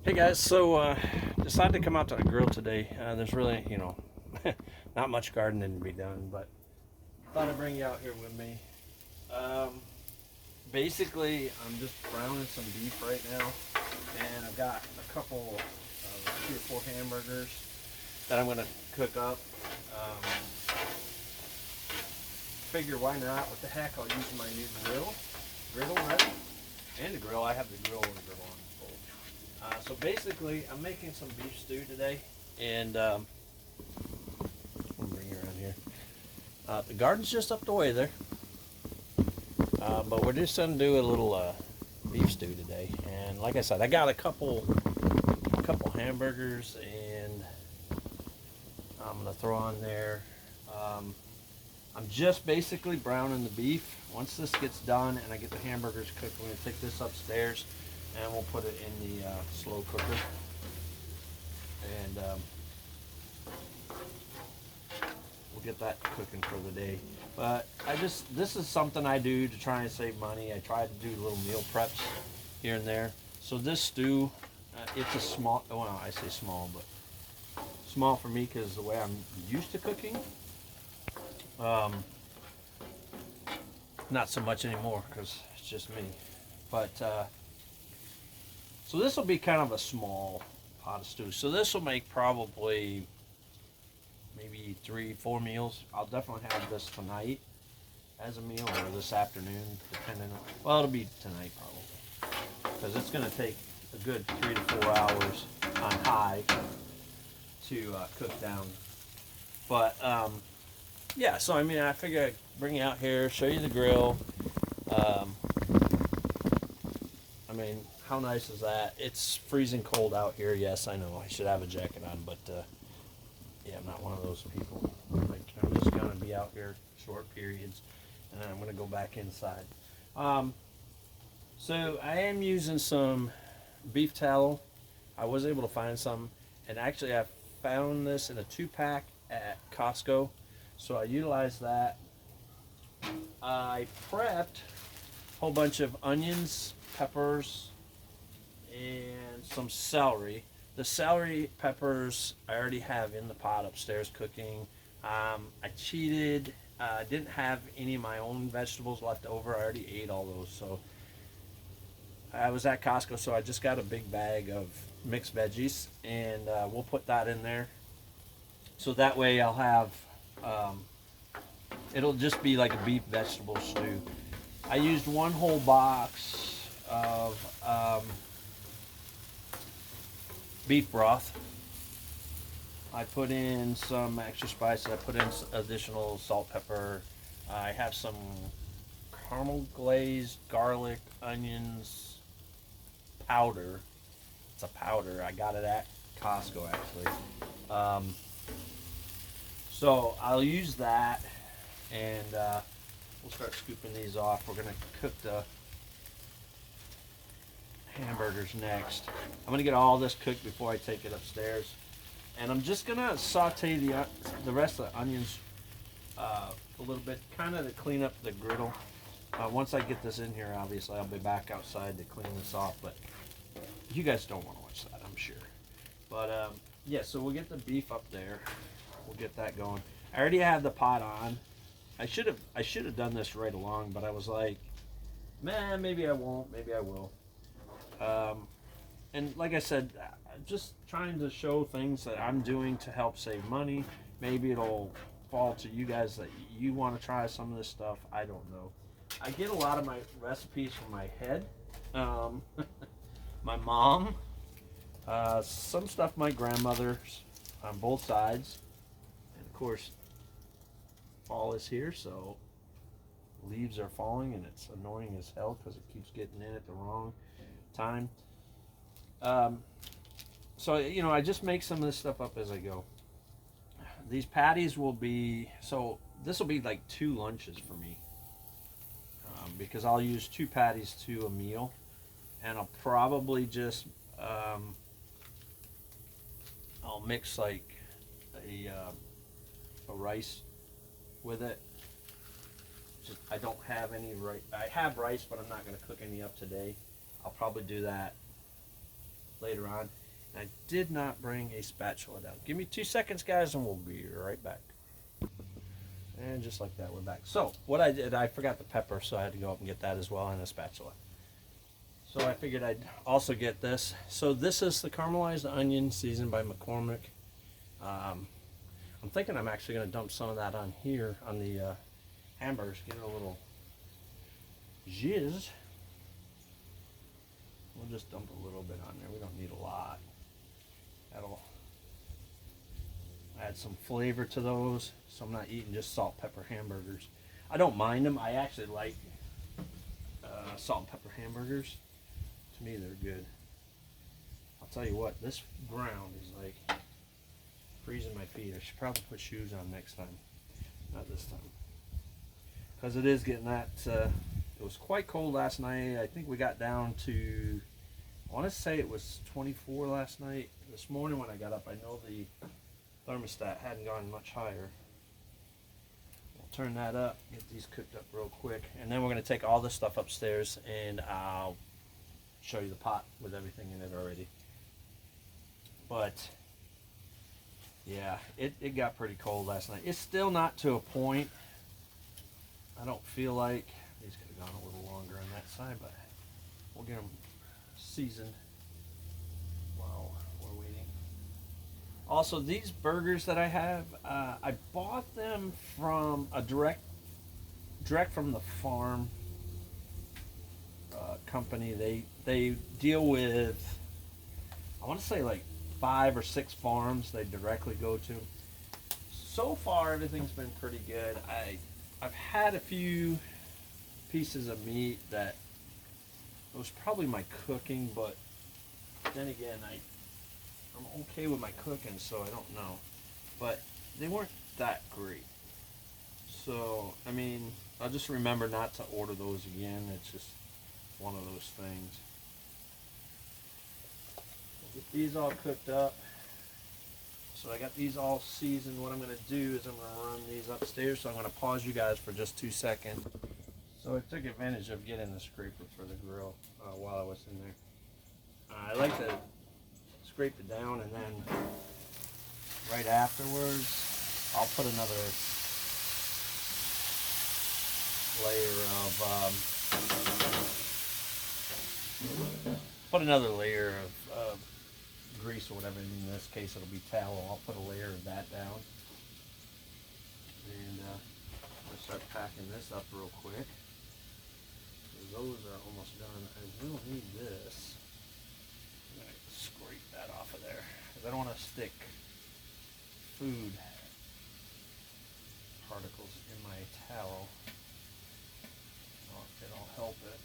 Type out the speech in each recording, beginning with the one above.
Hey guys, decided to come out to the grill today. There's really, not much gardening to be done, but thought I'd bring you out here with me. Um, Basically, I'm just browning some beef right now, and I've got a couple of 3 or 4 hamburgers that I'm gonna cook up. Figure why not? What the heck? I'll use my new griddle rather, and the grill. I have the grill and the grill on both. So basically, I'm making some beef stew today, and I'll bring you around here. The garden's just up the way there, but we're just gonna do a little beef stew today. And like I said, I got a couple hamburgers, and I'm gonna throw on there. Um, I'm just basically browning the beef. Once this gets done and I get the hamburgers cooked, we're gonna take this upstairs and we'll put it in the slow cooker. And we'll get that cooking for the day. But this is something I do to try and save money. I try to do little meal preps here and there. So this stew, it's a small, well, I say small, but small for me because the way I'm used to cooking. Not so much anymore because it's just me. But so this will be kind of a small pot of stew. So this will make probably maybe 3, 4 meals. I'll definitely have this tonight as a meal or this afternoon, depending on. Well, it'll be tonight probably because it's going to take a good 3 to 4 hours on high to cook down. But yeah, so I mean, I figure I'd bring you out here, show you the grill. Um, I mean, how nice is that? It's freezing cold out here. Yes, I know. I should have a jacket on, but yeah, I'm not one of those people. Like, I'm just gonna be out here short periods, and then I'm gonna go back inside. Um, so I am using some beef tallow. I was able to find some, and actually I found this in a 2-pack at Costco. So I utilized that. I prepped a whole bunch of onions, peppers, and some celery. The celery peppers I already have in the pot upstairs cooking. I cheated. I didn't have any of my own vegetables left over. I already ate all those. So I was at Costco, so I just got a big bag of mixed veggies, and we'll put that in there. So that way I'll have, it'll just be like a beef vegetable stew. I used 1 whole box of beef broth. I put in some extra spices. I put in additional salt, pepper. I have some caramel glazed garlic, onions, powder. It's a powder. I got it at Costco actually. Um, so I'll use that, and we'll start scooping these off. We're gonna cook the hamburgers next. I'm gonna get all this cooked before I take it upstairs, and I'm just gonna saute the rest of the onions a little bit, kind of to clean up the griddle. Once I get this in here, obviously I'll be back outside to clean this off, but you guys don't want to watch that, I'm sure. But yeah, so we'll get the beef up there. We'll get that going. I already have the pot on. I should have done this right along, but I was like, man, maybe I won't, maybe I will. And like I said, just trying to show things that I'm doing to help save money. Maybe it'll fall to you guys that you want to try some of this stuff. I don't know. I get a lot of my recipes from my head, my mom, some stuff my grandmother's on both sides, and of course, fall is here, so leaves are falling, and it's annoying as hell because it keeps getting in at the wrong time. Um, so I just make some of this stuff up as I go. These patties will be this will be like 2 lunches for me, because I'll use 2 patties to a meal, and I'll probably just I'll mix like a rice with it. I don't have any rice. I have rice, but I'm not going to cook any up today. I'll probably do that later on. And I did not bring a spatula down. Give me 2 seconds, guys, and we'll be right back. And just like that, we're back. So what I did, I forgot the pepper, so I had to go up and get that as well, and a spatula. So I figured I'd also get this. So this is the caramelized onion seasoned by McCormick. I'm thinking I'm actually going to dump some of that on here on the hamburgers, get it a little zhizz. We'll just dump a little bit on there. We don't need a lot. That'll add some flavor to those, so I'm not eating just salt pepper hamburgers. I don't mind them. I actually like salt and pepper hamburgers. To me, they're good. I'll tell you what, this ground is like freezing my feet. I should probably put shoes on next time. Not this time. Because it is getting that, it was quite cold last night. I think we got down to, I want to say it was 24 last night. This morning when I got up, I know the thermostat hadn't gone much higher. We'll turn that up, get these cooked up real quick. And then we're going to take all this stuff upstairs and I'll show you the pot with everything in it already. But yeah, it got pretty cold last night. It's still not to a point. I don't feel like these could have gone a little longer on that side, but we'll get them seasoned while we're waiting. Also, these burgers that I have, I bought them from a direct from the farm company. They deal with, I want to say like 5 or 6 farms they directly go to. So far, everything's been pretty good. I've had a few pieces of meat that it was probably my cooking, but then again, I'm okay with my cooking, so I don't know. But they weren't that great. So, I mean, I'll just remember not to order those again. It's just one of those things. We'll get these all cooked up. So I got these all seasoned. What I'm going to do is I'm going to run these upstairs. So I'm going to pause you guys for just 2 seconds. So I took advantage of getting the scraper for the grill while I was in there. I like to scrape it down, and then right afterwards I'll put another layer of grease or whatever. In this case it'll be tallow. I'll put a layer of that down, and I'm going to start packing this up real quick. Those are almost done. I will need this. I'm going to scrape that off of there because I don't want to stick food particles in my tallow. It'll help it.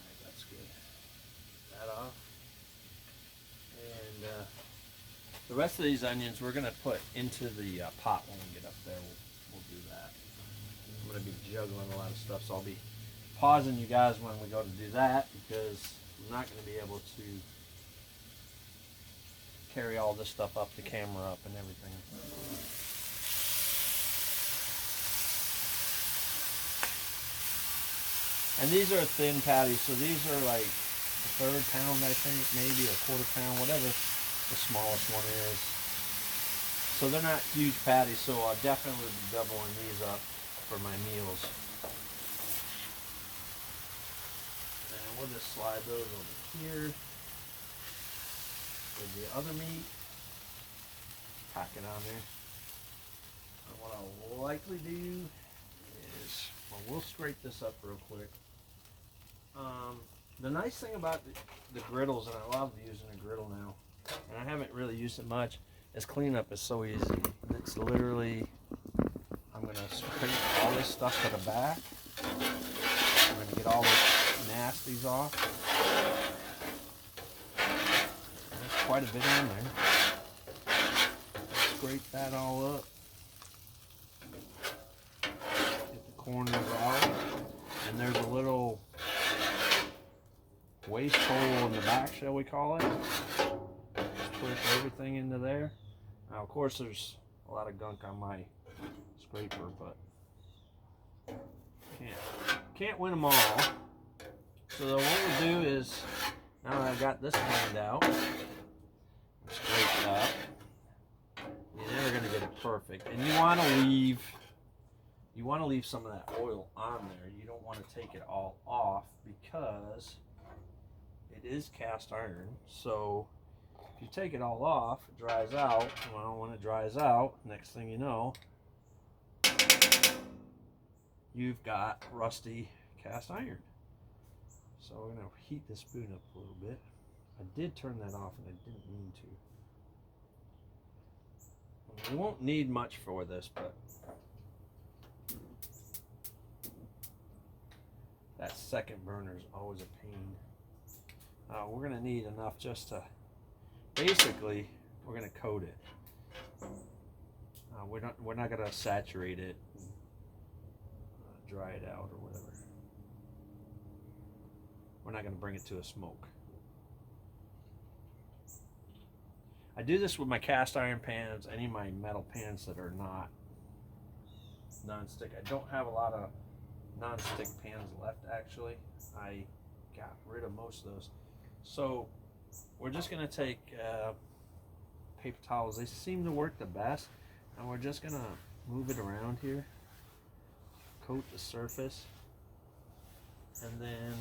Alright, that's good. That off. And the rest of these onions we're going to put into the pot when we get up there. We'll do that. I'm going to be juggling a lot of stuff, so I'll be pausing you guys when we go to do that because I'm not going to be able to carry all this stuff up, the camera up and everything. And these are thin patties, so these are like a 1/3 pound, I think, maybe a 1/4 pound, whatever the smallest one is. So they're not huge patties, so I'll definitely be doubling these up for my meals. And we'll just slide those over here with the other meat. Pack it on there. And what I'll likely do is, well, we'll scrape this up real quick. The nice thing about the griddles, and I love using a griddle now, and I haven't really used it much, is cleanup is so easy. It's literally, I'm going to scrape all this stuff to the back. I'm going to get all the nasties off. There's quite a bit on there. Scrape that all up. Get the corners out. And there's a little waste hole in the back, shall we call it. Just push everything into there. Now, of course, there's a lot of gunk on my scraper, but can't win them all. So what we'll do is Now that I've got this cleaned out, scrape it up. You're never gonna get it perfect, and you want to leave some of that oil on there. You don't want to take it all off because it is cast iron. So if you take it all off, it dries out. Well, when it dries out, next thing you know, you've got rusty cast iron. So we're gonna heat this spoon up a little bit. I did turn that off and I didn't mean to. We won't need much for this, but that second burner is always a pain. We're gonna need enough just to, basically, we're gonna coat it. We're not gonna saturate it, and, dry it out or whatever. We're not gonna bring it to a smoke. I do this with my cast iron pans, any of my metal pans that are not non-stick. I don't have a lot of non-stick pans left, actually. I got rid of most of those. So we're just gonna take paper towels. They seem to work the best, and we're just gonna move it around here, coat the surface, and then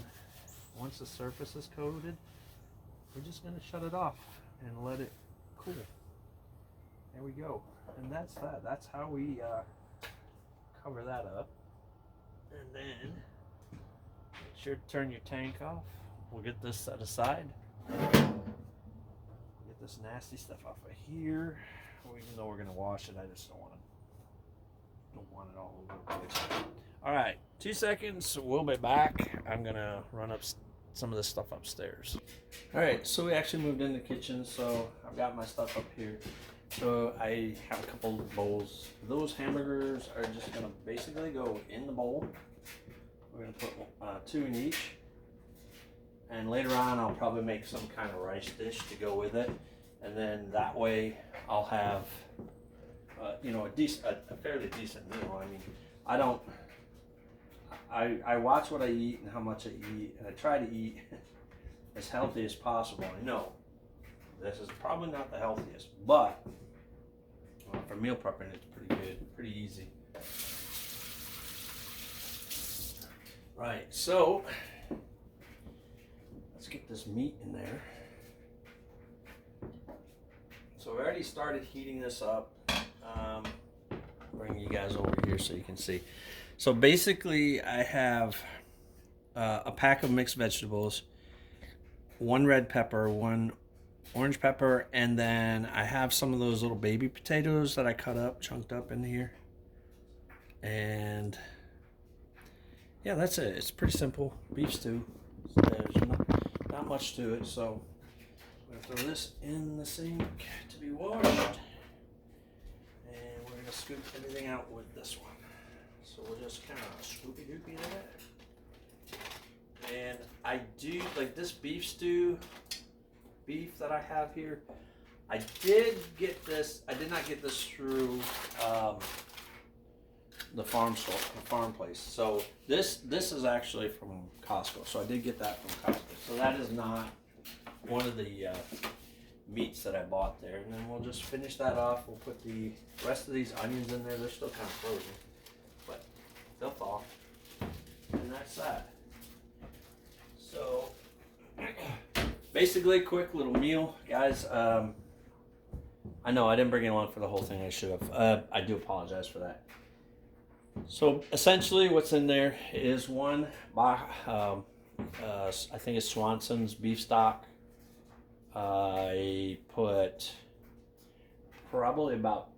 once the surface is coated, we're just gonna shut it off and let it cool. There we go. And that's that. That's how we cover that up. And then make sure to turn your tank off. We'll get this set aside. Get this nasty stuff off of here. Even though we're gonna wash it, I just don't want it all over the place. All right, 2 seconds. We'll be back. I'm gonna run up some of this stuff upstairs. All right, so we actually moved in the kitchen, so I've got my stuff up here. So I have a couple of bowls. Those hamburgers are just gonna basically go in the bowl. We're gonna put 2 in each, and later on I'll probably make some kind of rice dish to go with it, and then that way I'll have a fairly decent meal. I mean, I watch what I eat and how much I eat, and I try to eat as healthy as possible. I know this is probably not the healthiest, but for meal prepping, it's pretty good, pretty easy. Right, so let's get this meat in there. So we already started heating this up. Bring you guys over here so you can see. So basically, I have a pack of mixed vegetables, 1 red pepper, 1 orange pepper, and then I have some of those little baby potatoes that I cut up, chunked up in here. And yeah, that's it. It's pretty simple beef stew. So there's not much to it. So I'm gonna throw this in the sink to be washed, and we're gonna scoop everything out with this one. So we'll just kind of scoopy doopy that. And I do like this beef stew, beef that I have here. I did get this. I did not get this through the farm store, the farm place. So this is actually from Costco. So I did get that from Costco. So that is not one of the meats that I bought there. And then we'll just finish that off. We'll put the rest of these onions in there. They're still kind of frozen, but they'll thaw. And that's that. So basically, quick little meal, guys. I know I didn't bring it along for the whole thing. I should have. I do apologize for that. So essentially, what's in there is I think it's Swanson's beef stock. I put probably about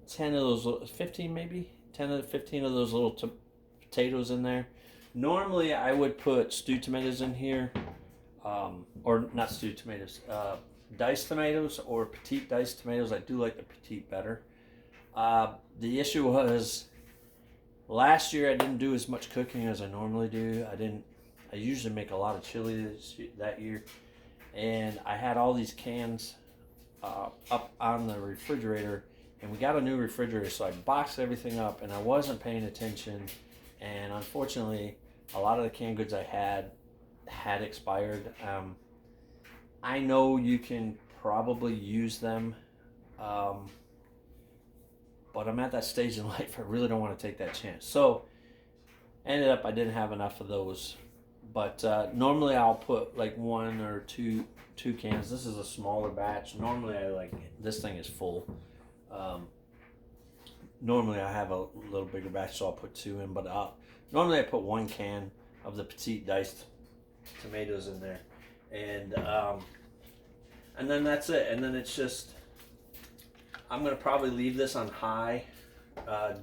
10 of those, 15 maybe, 10 to 15 of those little potatoes in there. Normally, I would put stewed tomatoes in here, or not stewed tomatoes, diced tomatoes or petite diced tomatoes. I do like the petite better. The issue was last year I didn't do as much cooking as I normally do. I usually make a lot of chili that year, and I had all these cans up on the refrigerator, and we got a new refrigerator, so I boxed everything up, and I wasn't paying attention, and unfortunately a lot of the canned goods I had had expired. I know you can probably use them, um, but I'm at that stage in life I really don't want to take that chance. So ended up I didn't have enough of those, but normally I'll put like one or two cans. This is a smaller batch. Normally I like this thing is full. Um, Normally I have a little bigger batch, so I'll put two in. But normally I put one can of the petite diced tomatoes in there, and then that's it. And then it's just I'm gonna probably leave this on high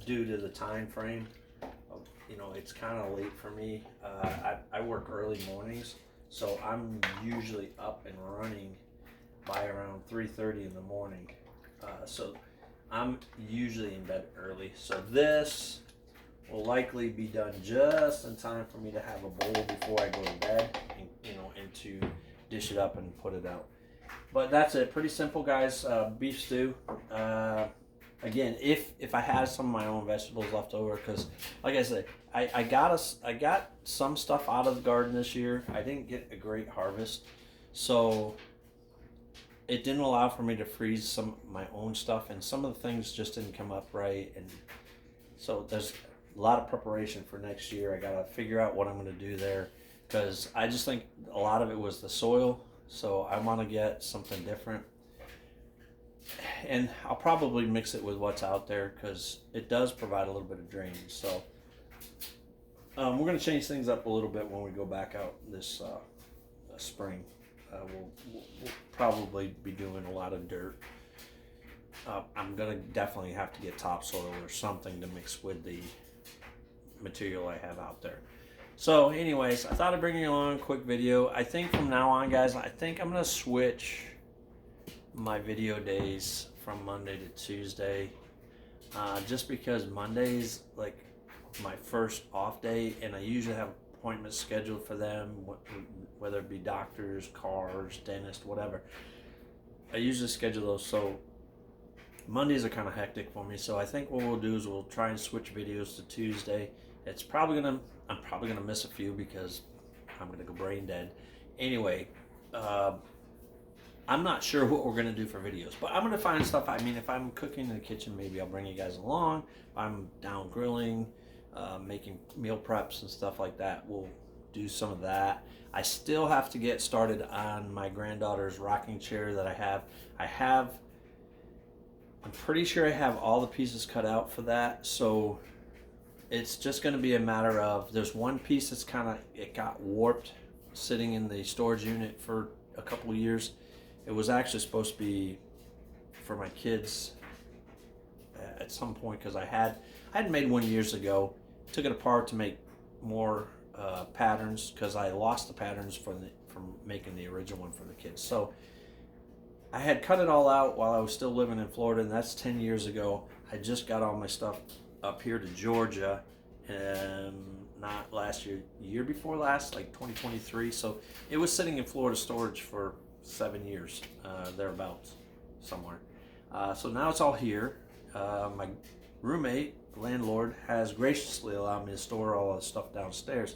due to the time frame. You know, it's kind of late for me. I work early mornings, so I'm usually up and running by around 3:30 in the morning. So I'm usually in bed early. So this will likely be done just in time for me to have a bowl before I go to bed, and to dish it up and put it out. But that's it. Pretty simple, guys. Beef stew. Again, if I had some of my own vegetables left over, because like I said, I got some stuff out of the garden this year. I didn't get a great harvest, so it didn't allow for me to freeze some of my own stuff, and some of the things just didn't come up right. And so there's a lot of preparation for next year. I gotta figure out what I'm gonna do there, because I just think a lot of it was the soil. So I want to get something different, and I'll probably mix it with what's out there because it does provide a little bit of drainage. So we're going to change things up a little bit when we go back out this spring. We'll probably be doing a lot of dirt. I'm going to definitely have to get topsoil or something to mix with the material I have out there. So anyways, I thought I'd bring you along a quick video. I think from now on, guys, I think I'm going to switch my video days from Monday to Tuesday, just because Monday's like my first off day, and I usually have appointments scheduled for them, whether it be doctors, cars, dentist, whatever. I usually schedule those, so Mondays are kind of hectic for me. So I think what we'll do is we'll try and switch videos to Tuesday. I'm probably gonna miss a few because I'm gonna go brain dead. Anyway, I'm not sure what we're gonna do for videos, but I'm gonna find stuff. I mean, if I'm cooking in the kitchen, maybe I'll bring you guys along. If I'm down grilling, making meal preps and stuff like that, we'll do some of that. I still have to get started on my granddaughter's rocking chair that I have. I'm pretty sure I have all the pieces cut out for that, so it's just going to be a matter of, there's one piece that's it got warped sitting in the storage unit for a couple of years. It was actually supposed to be for my kids at some point, because I had made one years ago, took it apart to make more patterns, because I lost the patterns from making the original one for the kids. So I had cut it all out while I was still living in Florida, and that's 10 years ago. I just got all my stuff up here to Georgia, not last year before last, like 2023. So it was sitting in Florida storage for 7 years, thereabouts, somewhere. So now it's all here. My roommate, landlord, has graciously allowed me to store all the stuff downstairs,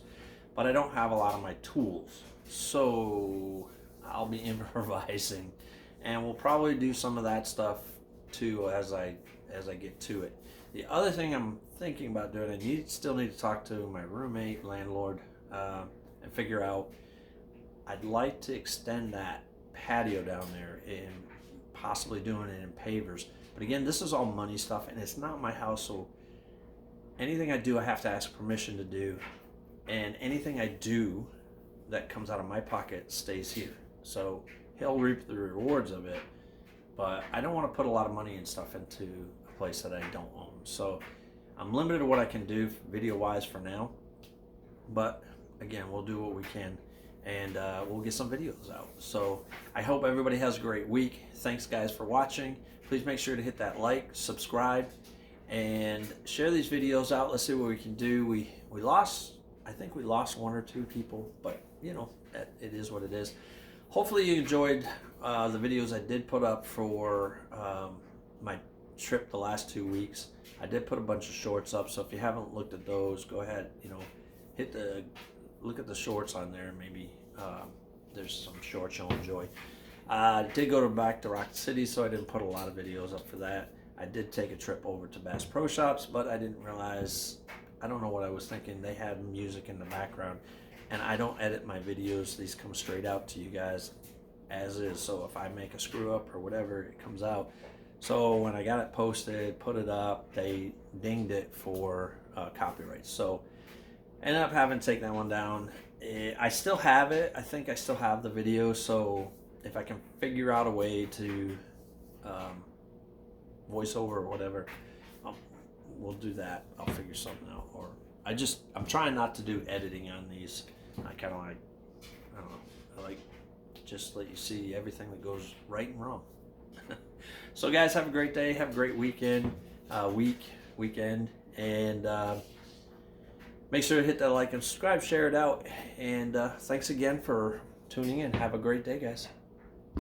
but I don't have a lot of my tools, so I'll be improvising, and we'll probably do some of that stuff too as I get to it. The other thing I'm thinking about doing, I still need to talk to my roommate, landlord, and figure out, I'd like to extend that patio down there and possibly doing it in pavers. But again, this is all money stuff, and it's not my house, so anything I do, I have to ask permission to do, and anything I do that comes out of my pocket stays here. So he'll reap the rewards of it, but I don't want to put a lot of money and stuff into a place that I don't own. So I'm limited to what I can do video-wise for now, but again, we'll do what we can, and we'll get some videos out. So I hope everybody has a great week. Thanks, guys, for watching. Please make sure to hit that like, subscribe, and share these videos out. Let's see what we can do. I think we lost one or two people, but you know, it is what it is. Hopefully you enjoyed the videos I did put up for my trip the last 2 weeks. I did put a bunch of shorts up, so if you haven't looked at those, go ahead, hit the look at the shorts on there. Maybe there's some shorts you'll enjoy. I did go back to Rock City, so I didn't put a lot of videos up for that. I did take a trip over to Bass Pro Shops, but I didn't realize, I don't know what I was thinking. They had music in the background, and I don't edit my videos. These come straight out to you guys as is. So if I make a screw up or whatever, it comes out. So when I got it posted, put it up, they dinged it for copyright. So I ended up having to take that one down. I still have it. I think I still have the video. So if I can figure out a way to voiceover or whatever, we'll do that. I'll figure something out. Or I'm trying not to do editing on these. I kind of like, I don't know, I like just let you see everything that goes right and wrong. So guys, have a great day. Have a great weekend, weekend, and make sure to hit that like and subscribe, share it out, and thanks again for tuning in. Have a great day, guys.